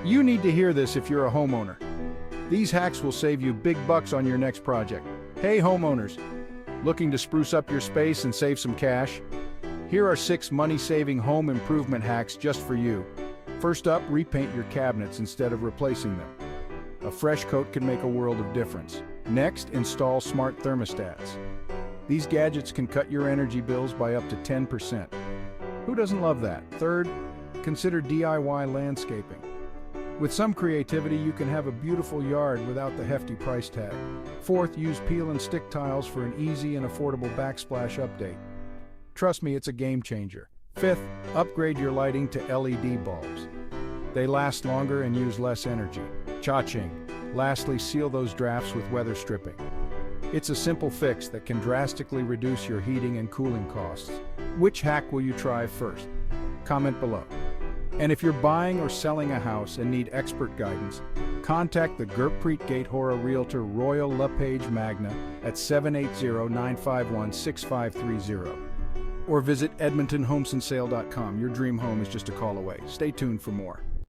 You need to hear this if you're a homeowner. These hacks will save you big bucks on your next project. Hey homeowners, looking to spruce up your space and save some cash? Here are 6 money-saving home improvement hacks just for you. First up, repaint your cabinets instead of replacing them. A fresh coat can make a world of difference. Next, install smart thermostats. These gadgets can cut your energy bills by up to 10%. Who doesn't love that? Third, consider DIY landscaping. With some creativity, you can have a beautiful yard without the hefty price tag. Fourth, use peel and stick tiles for an easy and affordable backsplash update. Trust me, it's a game changer. Fifth, upgrade your lighting to LED bulbs. They last longer and use less energy. Cha-ching. Lastly, seal those drafts with weather stripping. It's a simple fix that can drastically reduce your heating and cooling costs. Which hack will you try first? Comment below. And if you're buying or selling a house and need expert guidance, contact the Gurpreet Gatehora Realtor Royal LePage Magna at 780-951-6530. Or visit edmontonhomesandSale.com. Your dream home is just a call away. Stay tuned for more.